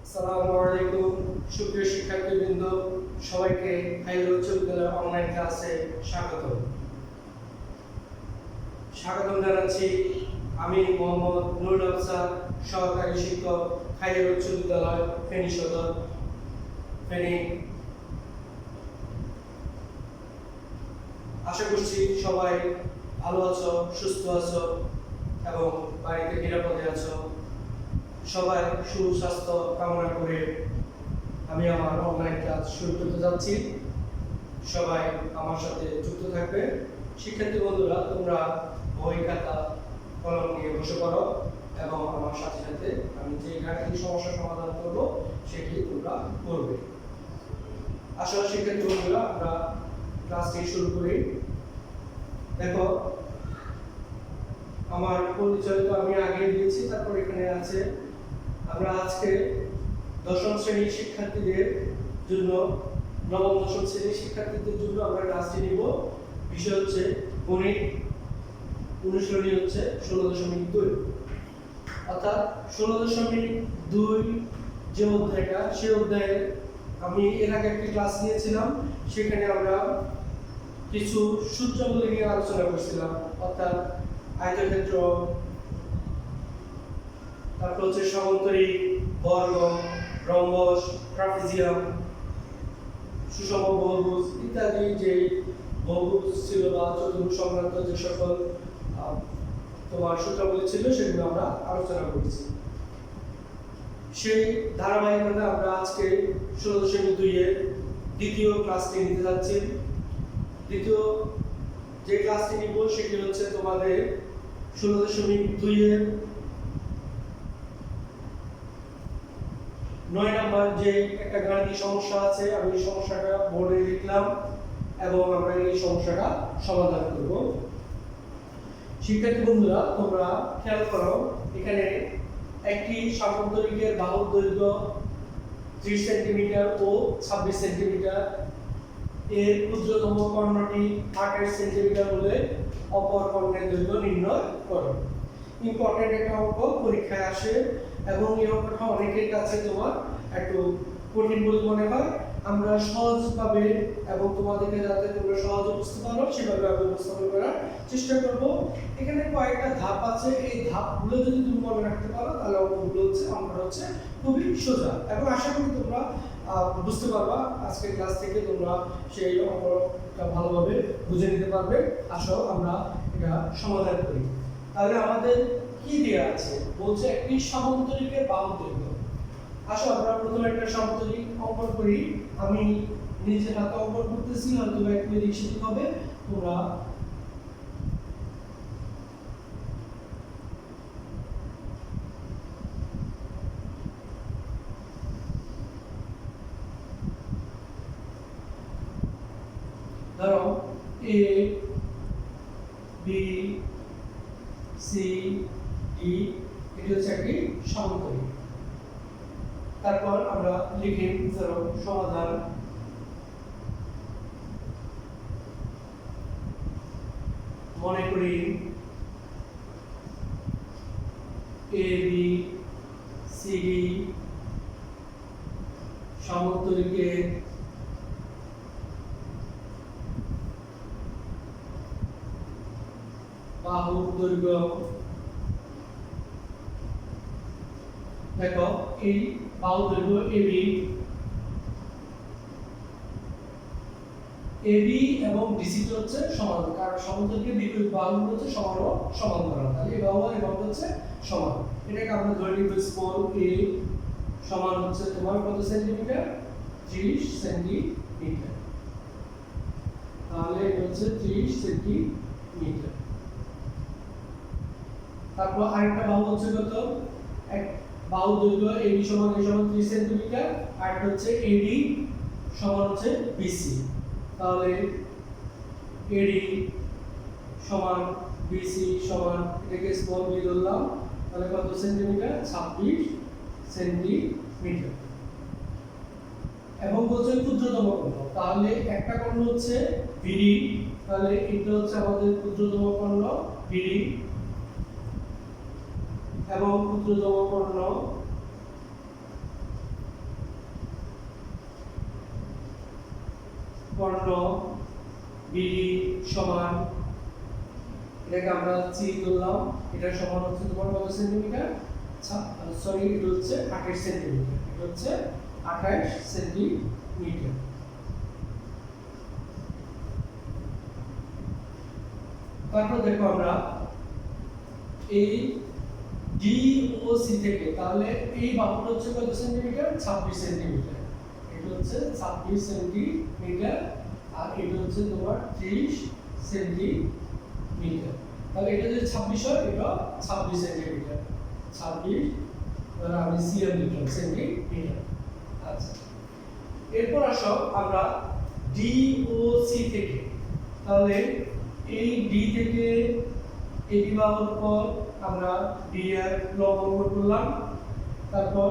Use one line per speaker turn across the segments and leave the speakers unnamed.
আসসালামু আলাইকুম সুপ্রিয় শিক্ষার্থীবৃন্দ, সবাইকে হাইরোড উচ্চ বিদ্যালয়ের অনলাইন ক্লাসে স্বাগতম জানাচ্ছি। আমি মোহাম্মদ নুরুল আফসার, সহকারী শিক্ষক, হাইরোড উচ্চ বিদ্যালয়, ফেনী সদর, ফেনী। আশা করছি সবাই ভালো আছো, সুস্থ আছো এবং বাড়িতে নিরাপদে আছো। সবাই সুস্বাস্থ্য কামনা করে আমি আমার অনলাইন ক্লাস শুরু করতে যাচ্ছি। সবাই আমার সাথে যুক্ত থাকবে। শিক্ষার্থী বন্ধুরা, তোমরা বই খাতা কলম নিয়ে বসে পড়ো এবং আমার সাথে সাথে আমি যে গাণিতিক সমস্যা সমাধান করব সেটি তোমরা করবে। আসলে শিক্ষার্থী বন্ধুরা, আমরা ক্লাসটি শুরু করি। দেখো, আমার পরিচয় তো আমি আগে দিয়েছি, তারপর এখানে আছে আমরা আজকে দশম শ্রেণীর শিক্ষার্থীদের জন্য, নবম দশম শ্রেণীর শিক্ষার্থীদের জন্য আমরা ক্লাসটি নিব। বিষয় হচ্ছে গণিত, অনুশীলনী হচ্ছে 16.2, অর্থাৎ 16.2 যে অধ্যায়টা, সেই অধ্যায়ে আমি এর আগে একটি ক্লাস নিয়েছিলাম। সেখানে আমরা কিছু সূত্রাবলী নিয়ে আলোচনা করছিলাম, অর্থাৎ আয়তক্ষেত্র, তারপর হচ্ছে সমান্তরিক, বর্গ, রম্বস, ট্রাপিজিয়াম, সুষম বহুভুজ ইত্যাদি যে বহুভুজ ছিল বা চতুর্ভুজ সংক্রান্ত যে সকল তোমার সূত্রাবলী ছিল সেগুলো আমরা আলোচনা করেছি। সেই ধারাবাহিকতা আমরা আজকে 16.2 এর দ্বিতীয় ক্লাসটি নিতে যাচ্ছি। দ্বিতীয় যে ক্লাসটি নিব সেটি হচ্ছে তোমাদের 16.2 এর 9 নম্বর যে একটা গাণিতিক সমস্যা আছে। আমি এই সমস্যাটা বোর্ডে লিখলাম এবং আমরা এই সমস্যাটা সমাধান করব। শিক্ষার্থী বন্ধুরা, তোমরা খেয়াল করো, এখানে একটি সমান্তরিকের বাহুর দৈর্ঘ্য 30 সেন্টিমিটার ও 26 সেন্টিমিটার, এর ক্ষুদ্রতম কর্ণটি 8 সেন্টিমিটার হলে অপর কর্ণের দৈর্ঘ্য নির্ণয় করো। ইম্পর্টেন্ট একটা অঙ্ক, পরীক্ষায় আসে এবং এই অঙ্কটা অনেকের কাছে তোমার একটু কঠিন বলে মনে হয়। আমরা সহজভাবে এবং তোমাদেরকে যাতে তোমরা সহজে বুঝতে পারো সেভাবে আমি উপস্থাপন করার চেষ্টা করব। এখানে কয়েকটা ধাপ আছে, এই ধাপগুলো যদি তুমি মনে রাখতে পারো তাহলে অঙ্কগুলো অঙ্কটা খুবই সোজা এবং আশা করি তোমরা বুঝতে পারবা। আজকের ক্লাস থেকে তোমরা সেই অঙ্কটা ভালোভাবে বুঝে নিতে পারবে। আসো আমরা এটা সমাধান করি। তাহলে আমাদের কি দেয়া আছে? বলছে একটি সমান্তরিকের বাহুর দৈর্ঘ্য। আসো আমরা প্রথমে একটা সমান্তরিক অঙ্কন করি। আমি নিজে হাতে অঙ্কন করতেছি, হয়তো একটু এদিক সেদিক হবে। তোমরা ধরো এ বি সি ডি, এটি হচ্ছে একটি সমান্তরিক। তারপর আমরা লিখি ধরো সমাধান। মনে করি এ বি সি ডি সমান্তরিকের বাহুর দৈর্ঘ্য। দেখো, এই বাহুর দৈর্ঘ্য এবি এবং ডিসি হচ্ছে সমান, কারণ সমান্তরিকের বিপরীত বাহুগুলো হচ্ছে সমান্তরাল। তাহলে এই বাহু আর এই বাহু হচ্ছে সমান। এটাকে আমরা ধরে নিব স্মল এ সমান হচ্ছে তোমার কত সেন্টিমিটার? 30 সেন্টিমিটার। তাহলে এটা হচ্ছে 30 সেন্টিমিটার। তারপর আরেকটা বাহু হচ্ছে কত? এক বাহু দৈর্ঘ্য এবি সমান 30 সেন্টিমিটার, আর হচ্ছে এডি সমান হচ্ছে বিসি। তাহলে এডি সমান বিসি সমান, এটাকে স্মল বি ধরলাম, তাহলে কত সেন্টিমিটার? 26 সেন্টিমিটার। এবং বলছে ক্ষুদ্রতম কর্ণ, তাহলে একটা কর্ণ হচ্ছে বিডি, তাহলে এটা হচ্ছে আমাদের ক্ষুদ্রতম কর্ণ বিডি এবং ক্ষুদ্রতম কর্ণ 15 বিডি সমান, এটাকে আমরা সি ধরলাম, এটা সমান হচ্ছে তোমার কত সেন্টিমিটার, সরি এটা হচ্ছে 28 সেন্টিমিটার, এটা হচ্ছে 28 সেন্টিমিটার। তারপর দেখো আমরা এই ডি ও সি থেকে, তাহলে এই বাহুটা হচ্ছে কত সেন্টিমিটার, 26 সেন্টিমিটার, এটা হচ্ছে 26 সেন্টিমিটার, আর এটা হচ্ছে তোমার 30 সেন্টিমিটার। তাহলে এটা যদি 26 হয়, এটা 26 সেন্টিমিটার, 26 ধরো আমি সিএম লিখলাম সেন্টিমিটার। আচ্ছা, এরপর আসো আমরা ডি ও সি থেকে, তাহলে এই ডি থেকে এই বিবাহের পর আমরা ডি এর লম্ব অঙ্কন করলাম, তারপর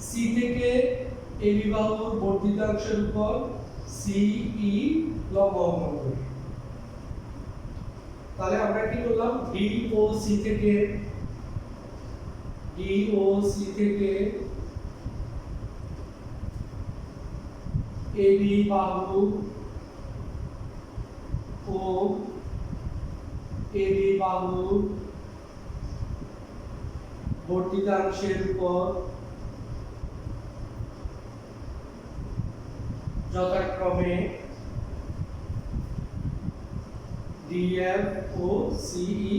সি থেকে এই বিবাহের বর্ধিতাংশের উপর সিই লম্ব অঙ্কন করি। তাহলে আমরা কি করলাম, ডি ও সি থেকে এবি বাহু ও এবি বাহু বর্ধিতাংশের উপর যথাক্রমে ডিএফ ও সিই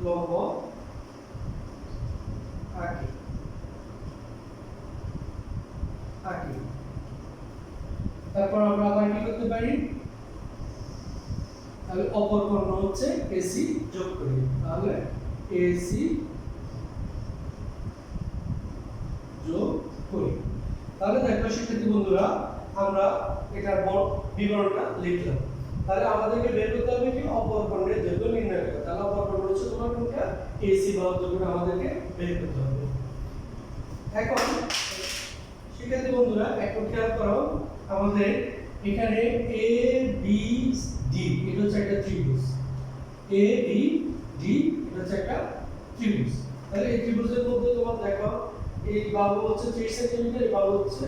লম্ব আঁকি। তারপর আমরা আবার কি করতে পারি, তাহলে অপর কর্ণ হচ্ছে এসি যোগ করি, তাহলে এসি যোগ করি। তাহলে দেখো শিক্ষার্থী বন্ধুরা, আমরা এটার বিবরণটা লিখলাম। তাহলে আমাদেরকে বের করতে হবে কি, অপর কর্ণের দৈর্ঘ্য নির্ণয় করতে। তাহলে অপর কর্ণ হচ্ছে তোমার কোনটা, এসি বাহুর দৈর্ঘ্য আমাদেরকে বের করতে হবে। এখন শিক্ষার্থী বন্ধুরা একটু খেয়াল করো, আমাদের এখানে এ বি ডি এটা হচ্ছে একটা ত্রিভুজ, এ বি ডি এটা হচ্ছে একটা ত্রিভুজ। তাহলে এই ত্রিভুজের মধ্যে তোমার দেখো এই বাহু হচ্ছে 30 সেন্টিমিটার, এই বাহু হচ্ছে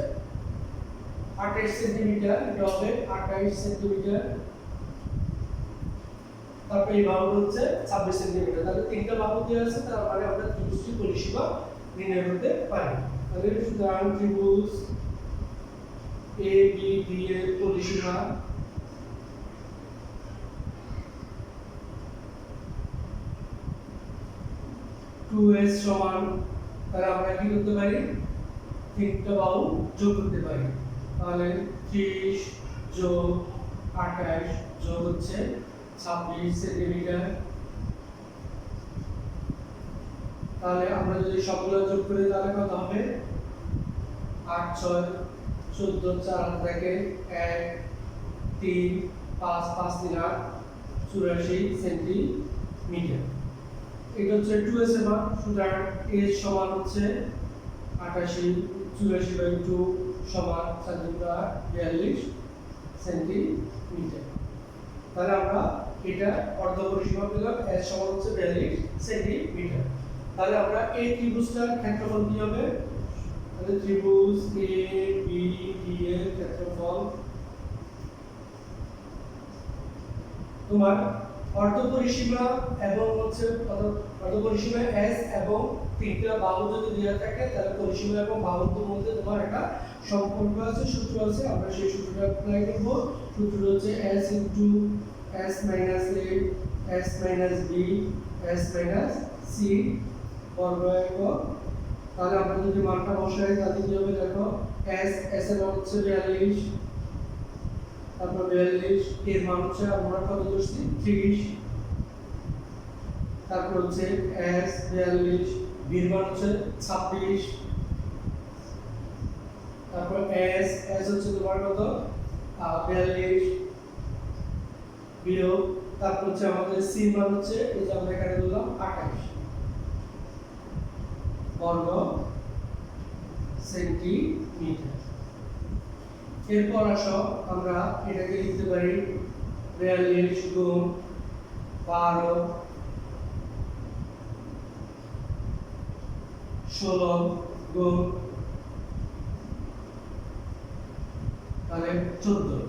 28 সেন্টিমিটার, এটা হবে 28 সেন্টিমিটার, তারপর এই বাহু হচ্ছে 26 সেন্টিমিটার। তাহলে তিনটা বাহু দেওয়া আছে, তার মানে আমরা ত্রিভুজটি পরিসীমা নির্ণয় করতে পারি। তাহলে সুতরাং ত্রিভুজ এ বি ডি এর পরিসীমা টু এস সমান, তাহলে আমরা কি করতে পারি, তিনটা বাহু যোগ করতে পারি। তাহলে 30 যোগ 28 যোগ হচ্ছে 26 সেন্টিমিটার। তাহলে আমরা যদি সবগুলো যোগ করি তাহলে কত হবে, 8 6 14 4 থেকে 1 3 5 5 3 8 84 সেন্টিমিটার। এটা হচ্ছে 2s এর মান, সুতরাং s সমান হচ্ছে 88 84/2 সমান 42 সেন্টিমিটার। তাহলে আমরা এটা অর্ধ পরিসীমা পেলাম, s সমান হচ্ছে 42 সেন্টিমিটার। তাহলে আমরা এই ত্রিভুজটার ক্ষেত্রফল কি হবে, তাহলে ত্রিভুজ এ বি ডি এর ক্ষেত্রফল তোমার অর্ধ পরিসীমা এবং হচ্ছে অর্ধ পরিসীমা s এবং তিনটা বাহু যদি দেওয়া থাকে, তাহলে পরিসীমা এবং বাহুর মধ্যে তোমার একটা সম্পর্ক আছে, সূত্র আছে, আমরা সেই সূত্রটা অ্যাপ্লাই করব। সূত্রটা হচ্ছে s s - a s - b s - c বর্গ একক। তাহলে আমরা যদি মানটা বসাই তাহলে কি হবে, দেখো s এর মান হচ্ছে 42, তারপর 42 এর মান হচ্ছে আমরা কত ধরছি 30, তারপর হচ্ছে s 42 b এর মান হচ্ছে 26, তারপর s হচ্ছে তোমার কত 42 বিয়োগ, তারপর হচ্ছে আমাদের c এর মান হচ্ছে এই যে আমরা এখানে দিলাম 28 বর্গ সেন্টিমিটার। এরপর আসো আমরা এটাকে লিখতে পারি 42 গুণ 12 16 গুণ তাহলে 14,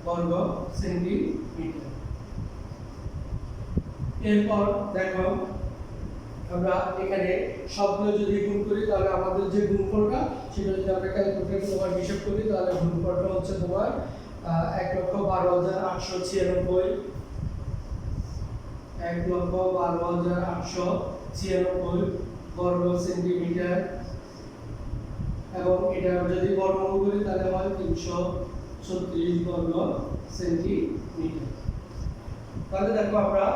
বর্গ সেন্টিমিটার। এরপর দেখো আমরা এখানে সবগুলো যদি গুণ করি তাহলে আমাদের যে গুণফলটা সেটা যদি আমরা ক্যালকুলেটরে তোমার হিসাব করি তাহলে গুণফলটা হচ্ছে তোমার 1,12,896 1,12,896 বর্গ সেন্টিমিটার এবং এটা যদি বর্গমূল করি তাহলে হয় 336 বর্গ সেন্টিমিটার। তাহলে দেখো আমরা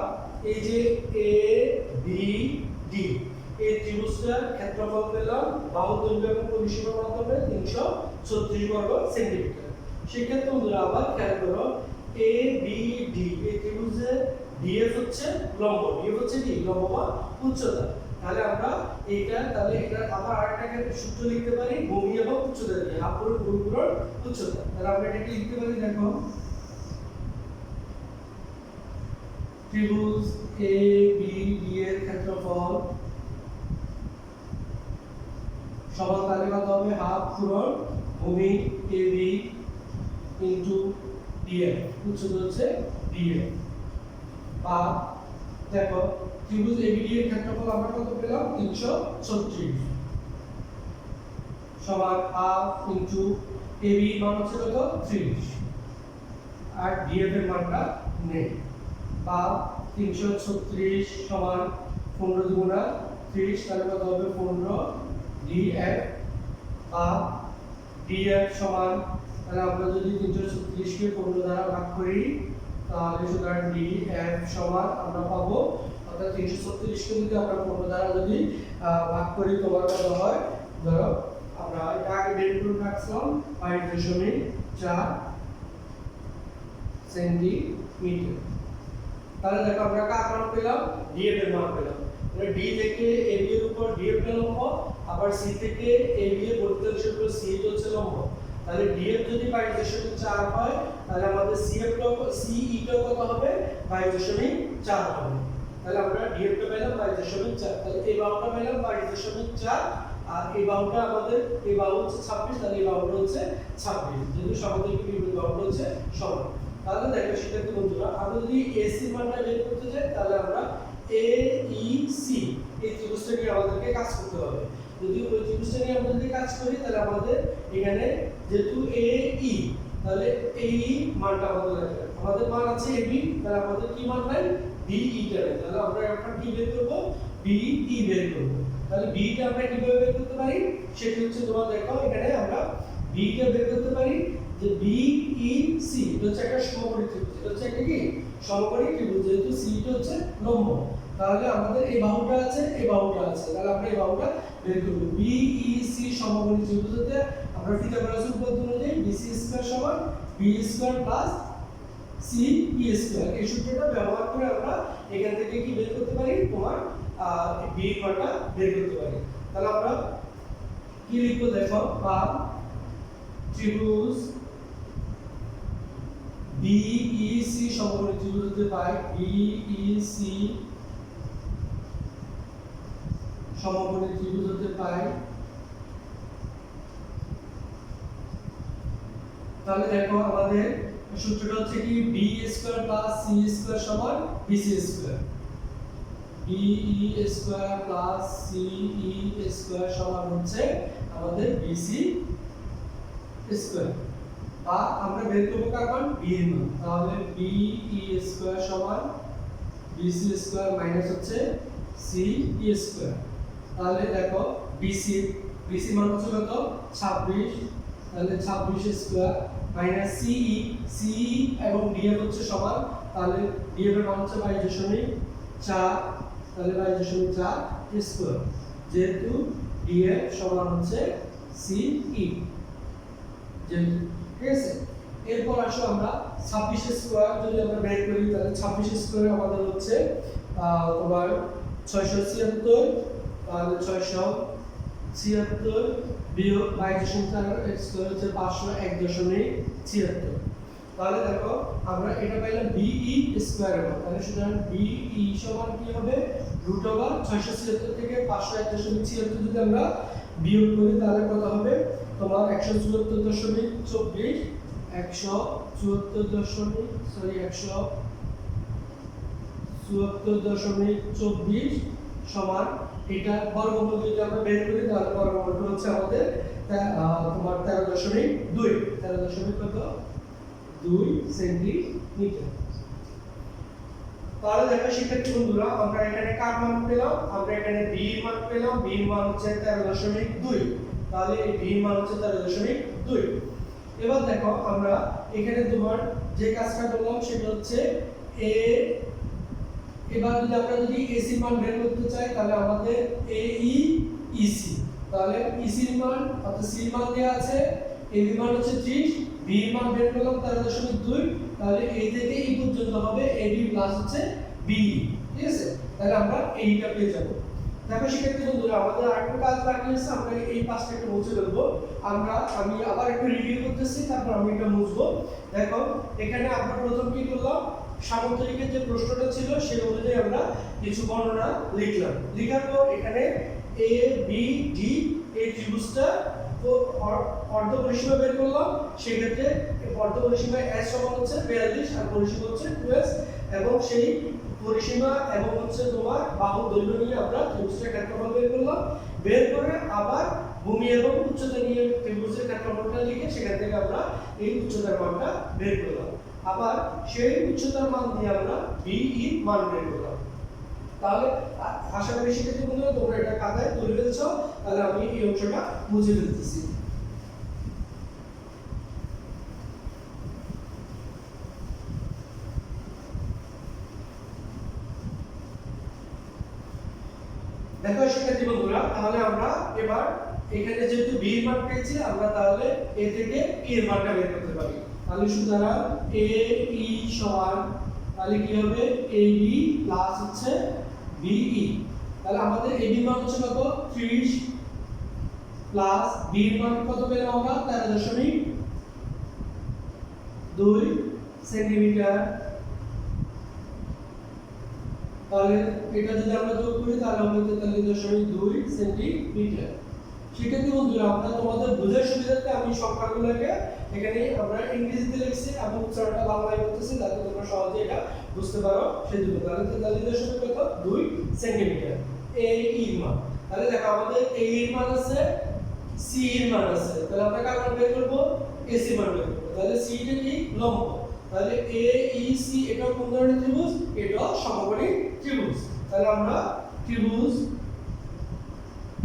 এই যে এ বি ডি এই ত্রিভুজটার ক্ষেত্রফল পেলাম বাহু দৈর্ঘ্য এবং পরিসীমার মাধ্যমে 336 বর্গ সেন্টিমিটার। সেক্ষেত্রে বন্ধুরা আবার খেয়াল করো এ বি ডি এই ত্রিভুজের ডিএফ হচ্ছে লম্ব, ডিএফ হচ্ছে কি লম্ব বা উচ্চতা। তাহলে আমরা এটা আবার আরেকটাকে সূত্র লিখতে পারি ভূমি এবং উচ্চতা দিয়ে হাফ গুণ গুণ উচ্চতা। তাহলে আমরা এটাকে লিখতে পারি দেখো ত্রিভুজ এ বি ডি এর ক্ষেত্রফল সমান তাহলে কত হবে হাফ গুণ ভূমি এ বি ইনটু ডিএফ, উচ্চতা হচ্ছে ডিএফ। বা দেখো ত্রিভুজ এবিডি এর ক্ষেত্রফল আমরা কত পেলাম 336 সমান হাফ ইনটু এবি মান হচ্ছে কত 30 আর ডিএফ এর মানটা নেই। বা 336 সমান 15 দুগুণা 30 তাহলে কত হবে 15 ডিএফ। বা ডিএফ সমান তাহলে আমরা যদি 336 কে 15 দ্বারা ভাগ করি তাহলে সুতরাং ডিএফ সমান আমরা পাবো অর্থাৎ 336 কে যদি আমরা 15 দ্বারা যদি ভাগ করি তোমার কত হয় ধরো আমরা এটা আগে বের করে রাখলাম 5.4 সেন্টিমিটার। তাহলে দেখো আমরা কার মান পেলাম ডিএফ এর মান পেলাম। মানে ডি থেকে এবি এর উপর ডিএফ এর লম্ব আবার সি থেকে এবি এর বর্ধিত অংশের উপর সি হচ্ছে লম্ব। তাহলে ডিএফ যদি 5.4 হয় তাহলে আমাদের সিএফ সিই টা কত হবে 5.4 হবে। তাহলে আমরা ডিএফ টা পেলাম 5.4, তাহলে এই বাহুটা পেলাম 5.4 আর এই বাহুটা আমাদের এই বাহু হচ্ছে 26, তাহলে এই বাহুটা হচ্ছে 26 যেহেতু সমান্তরিক বিপরীত বাহুটা হচ্ছে সমান। তাহলে দেখো সেটা কি বন্ধুরা আমরা যদি এসি মানটা বের করতে চাই তাহলে আমরা এ ই সি এই ত্রিভুজটা নিয়ে আমাদেরকে কাজ করতে হবে। যদি ওই ত্রিভুজটা নিয়ে আমরা যদি কাজ করি তাহলে আমাদের এখানে যেহেতু এ ই তাহলে এই মানটা আমাদের লাগবে। আমাদের মান আছে এবি, তাহলে আমাদের কি মান নাই বিই টা নাই। তাহলে আমরা এখন কি বের করব বিই বের করব। তাহলে বি টা আমরা কিভাবে বের করতে পারি সেটা হচ্ছে তোমরা দেখো এখানে আমরা বি টা বের করতে পারি যে বিই সি এটা হচ্ছে একটা সমকোণী ত্রিভুজ। এটা হচ্ছে একটা কি সমকোণী ত্রিভুজ যেহেতু সি টা হচ্ছে লম্ব। তাহলে আমাদের এই বাহুটা আছে এই বাহুটা আছে, তাহলে আমরা এই বাহুটা বের করব। বিইসি সমকোণী ত্রিভুজ হতে আমরা পিথাগোরাসের উপপাদ্য অনুযায়ী বিসি স্কয়ার সমান B square plus C E square এই সূত্রটা ব্যবহার করে আমরা এখান থেকে কি বের করতে পারি তোমার বি এর মানটা বের করতে পারি। তাহলে আমরা কি লিখব দেখো বা ত্রিভুজ বিইসি সমকোণী ত্রিভুজ হতে পাই বিইসি সমকোণী ত্রিভুজ হতে পাই। তাহলে দেখো আমাদের সূত্রটা হচ্ছে কি B square plus C square সমান BC square. BE square plus CE square সমান হচ্ছে আমাদের বিসি স্কয়ার। বা আমরা বের করব কার মান বি এর মান। তাহলে বিই স্কয়ার সমান বিসি স্কয়ার মাইনাস হচ্ছে সিই স্কয়ার। তাহলে দেখো বিসি মান হচ্ছে কত 26, তাহলে 26 স্কয়ার মাইনাস সিই এবং ডিএফ হচ্ছে সমান। তাহলে ডিএফ এর মান হচ্ছে 22.4, তাহলে 22.4 স্কয়ার যেহেতু ডিএফ সমান হচ্ছে সিই যেহেতু ঠিক আছে। এরপর আসো আমরা 26 স্কয়ার যদি আমরা বের করি তাহলে 26 স্কয়ার আমাদের হচ্ছে তোমার 676, তাহলে 676 বিয়োগ 22.4 স্কয়ার হচ্ছে 501.76। তাহলে দেখো আমরা এটা পাইলাম বিই স্কয়ার এর মান। তাহলে সুতরাং বিই সমান কি হবে √676 থেকে 501.76 যদি আমরা বিয়োগ করি তাহলে কত হবে তোমার 174.24 174.24 সমান এটা বর্গমূল যদি আমরা বের করি তাহলে বর্গমূলটা হচ্ছে আমাদের তোমার 13.2 সেন্টিমিটার। তাহলে দেখো শিক্ষার্থী বন্ধুরা আমরা এখানে কার মান পেলাম, আমরা এখানে b এর মান পেলাম। b এর মান হচ্ছে 13.2, তাহলে এই b এর মান হচ্ছে 13.2। এবার দেখো আমরা এখানে তোমার যে কাজটা করলাম সেটা হচ্ছে a, এবার যদি এসি মান বের করতে চাই তাহলে আমাদের AE EC, তাহলে EC এর মান অর্থাৎ C এর মান দেয়া আছে, AB এর মান হচ্ছে 30, B এর মান বের করলাম 13.2, তাহলে A থেকে E পর্যন্ত হবে AB প্লাস হচ্ছে BE, ঠিক আছে? তাহলে আমরা এইটা পেয়ে যাব। দেখো শিক্ষার্থী বন্ধুরা আমাদের আরেকটা কাজ বাকি আছে, আমরা এই পাঁচটা একটু মুছে দেবো। আমি আবার একটু রিভিউ করতেছি, তারপর আমি এটা মুছবো। দেখো এখানে আমরা প্রথম কি করলাম, সামুদ্রিকের যে প্রশ্নটা ছিল সেই অনুযায়ী আমরা কিছু বর্ণনা লিখলাম। লিখার পর এখানে এ বি ডি এই ত্রিভুজটা অর্ধ পরিসীমা বের করলাম। সেক্ষেত্রে অর্ধ পরিসীমা s সমান হচ্ছে 42 আর পরিসীমা হচ্ছে 2s, এবং সেই পরিসীমা এবং হচ্ছে তোমার বাহুর দৈর্ঘ্য নিয়ে আমরা ত্রিভুজের ক্ষেত্রফল বের করলাম। বের করে আবার ভূমি এবং উচ্চতা নিয়ে ত্রিভুজের ক্ষেত্রফলটা লিখে সেখান থেকে আমরা এই উচ্চতার মানটা বের করলাম। আবার সেই উচ্চতার মান দিয়ে আমরা BE মান বের করলাম। তাহলে আশা করি শিক্ষার্থী বন্ধুরা তোমরা এটা খাতায় তুলে ফেলছো। তাহলে আমি এই অংশটা মুছে ফেলতেছি। দেখো শিক্ষার্থী বন্ধুরা তাহলে আমরা এবার এখানে যেহেতু b এর মান পেয়েছি আমরা তাহলে a থেকে e এর মানটা বের করতে পারি। তাহলে সুতরাং AE সমান তাহলে কি হবে AB প্লাস হচ্ছে BE। তাহলে আমাদের AB মান হচ্ছে কত 30 প্লাস B এর মান কত পেলাম আমরা 13.2 সেন্টিমিটার। তাহলে এটা যদি আমরা যোগ করি তাহলে হবে 43.2 সেন্টিমিটার। শিক্ষার্থী বন্ধুরা আমরা তোমাদের বোঝার সুবিধার্থে আমি সংখ্যাগুলোকে এখানে আমরা ইংরেজিতে লিখছি এবং উচ্চারণটা বাংলায় করতেছি যাতে তোমরা সহজে এটা বুঝতে পারো সেজন্য। তাহলে 43.2 সেন্টিমিটার AE এর মান। তাহলে দেখো আমাদের AE এর মান আছে, C এর মান আছে, তাহলে আমরা কার মান বের করব AC মান বের করব। তাহলে C টা কি লম্ব, তাহলে AEC এটাও কোন ধরনের ত্রিভুজ, এটাও সমকোণী ত্রিভুজ। তাহলে আমরা ত্রিভুজ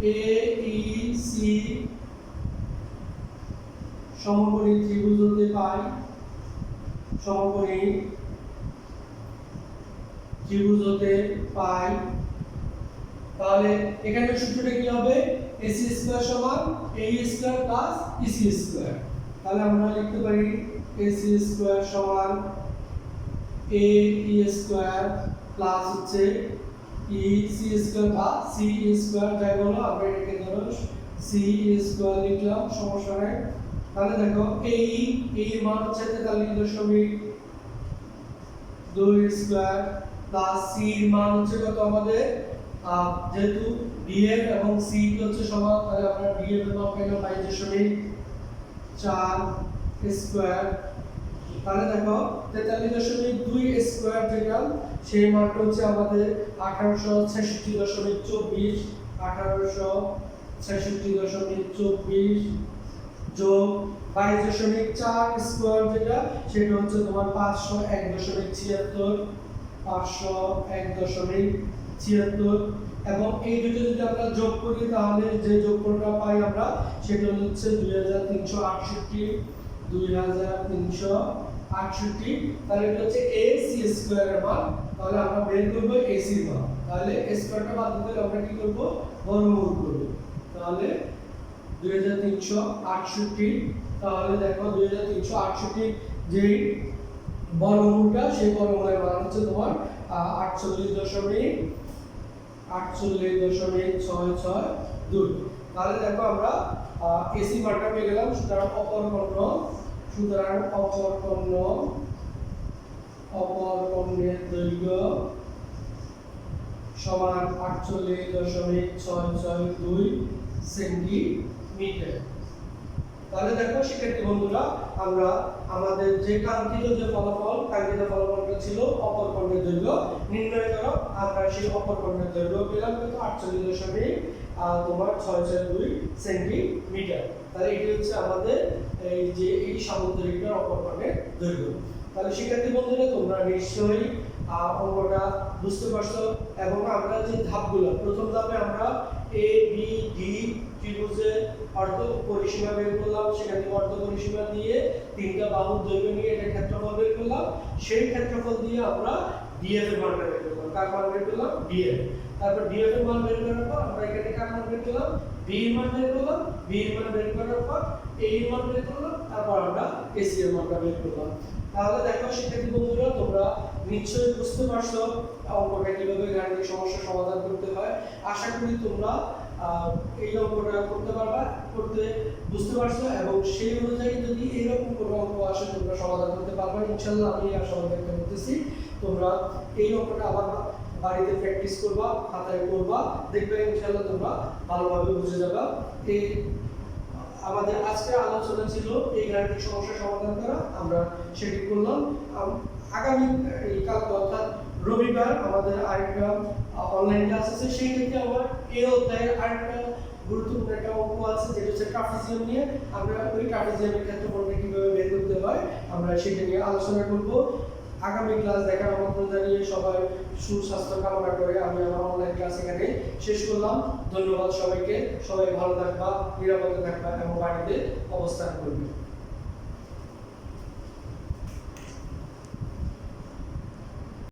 AEC সমকোণী ত্রিভুজ হতে পাই, সমকোণী ত্রিভুজ হতে পাই। তাহলে এখানে সূত্রটা কি হবে AC স্কয়ার সমান AE square plus EC square. তাহলে আমরা লিখতে পারি AC স্কয়ার সমান AE স্কয়ার প্লাস হচ্ছে EC স্কয়ার বা CE স্কয়ার, যাই বলো আমরা এটাকে ধরো CE স্কয়ার লিখলাম, সমস্যা নাই। তাহলে দেখো AE এর মান হচ্ছে 43.2 স্কয়ার প্লাস C এর মান হচ্ছে কত আমাদের যেহেতু BF এবং C হচ্ছে সমান তাহলে আমরা BF এর মান পেলাম 22.4 স্কয়ার। তাহলে দেখো 43.2 স্কয়ার যেটা সেই মানটা হচ্ছে আমাদের 1866.24 1866.24 যোগ 22.4 স্কয়ার যেটা সেটা হচ্ছে তোমার 501.76 501.76 এবং এই দুটো যদি আমরা যোগ করি তাহলে যে যোগফলটা পাই আমরা সেটা হচ্ছে 2368। তাহলে এটা হচ্ছে AC স্কয়ার এর মান। তাহলে আমরা বের করব AC এর মান। তাহলে স্কয়ারটা বাদ দিলে আমরা কি করব বর্গমূল করব। তাহলে 2368। তাহলে দেখো 2368 যে বর্গমূলটা সেই বর্গমূলের মান হচ্ছে তোমার 48.662। তাহলে দেখো আমরা AC মানটা পেয়ে গেলাম। সুতরাং অপরকর্ণের দৈর্ঘ্য সমান 48.662 সেন্টিমিটার। তাহলে দেখো শিক্ষার্থী বন্ধুরা, আমরা আমাদের যে কাঙ্ক্ষিত ফলাফলটা ছিল অপর খণ্ডের দৈর্ঘ্য নির্ণয় করো। আমরা সেই অপর খণ্ডের দৈর্ঘ্য পেলাম কত 48.662 সেন্টিমিটার। তাহলে এটি হচ্ছে আমাদের এই সামুদ্রিকের অপর খণ্ডের দৈর্ঘ্য। তাহলে শিক্ষার্থী বন্ধুরা, তোমরা নিশ্চয়ই অঙ্কটা বুঝতে পারছো। এবং আমরা যে ধাপগুলো, প্রথম ধাপে আমরা এ বি ডি ত্রিভুজের অর্ধ পরিসীমা বের করলাম, সেখান থেকে অর্ধ পরিসীমা দিয়ে তিনটা বাহুর দৈর্ঘ্য নিয়ে এটা ক্ষেত্রফল বের করলাম। সেই ক্ষেত্রফল দিয়ে আমরা ডিএফ এর মানটা বের করলাম। কার মান বের করলাম? ডিএফ। তারপর ডিএফ এর মান বের করার পর আমরা এখানে কার মান বের করলাম? বি এর মান বের করলাম। বি এর মান বের করার পর এ এর মান বের করলাম। তারপর আমরা এসি এর মানটা বের করলাম। তাহলে দেখো শিক্ষার্থী বন্ধুরা, তোমরা নিশ্চয়ই বুঝতে পারছো অঙ্কটা কিভাবে গাণিতিক সমস্যা সমাধান করতে হয়। আশা করি তোমরা এই অঙ্কটা করতে বুঝতে পারছো, এবং সেই অনুযায়ী যদি এইরকম কোনো অঙ্ক আসে তোমরা সমাধান করতে পারবে ইনশাআল্লাহ। আমি আশাবাদ ব্যক্ত করতেছি তোমরা এই অঙ্কটা আবার বাড়িতে প্র্যাকটিস করবা, খাতায় করবা, দেখবে ইনশাআল্লাহ তোমরা ভালোভাবে বুঝে যাবে। এই আমাদের আজকের আলোচনা ছিল এই গাণিতিক সমস্যা সমাধান করা, আমরা সেটি করলাম। আগামী কাল অর্থাৎ রবিবার আমাদের আরেকটা অনলাইন ক্লাস আছে। সেই ক্ষেত্রে আমার এই অধ্যায়ের আরেকটা গুরুত্বপূর্ণ একটা অঙ্ক আছে, যেটা হচ্ছে ট্রাপিজিয়াম নিয়ে। আমরা ওই ট্রাপিজিয়ামের ক্ষেত্রফলটা কিভাবে বের করতে হয় আমরা সেটা নিয়ে আলোচনা করব। আগামী ক্লাস দেখার আমন্ত্রণ জানিয়ে সবাই সুস্বাস্থ্য কামনা করে আমি আমার অনলাইন ক্লাস এখানে শেষ করলাম। ধন্যবাদ সবাইকে। সবাই ভালো থাকবা, নিরাপদে থাকবা এবং বাড়িতে অবস্থান করবে।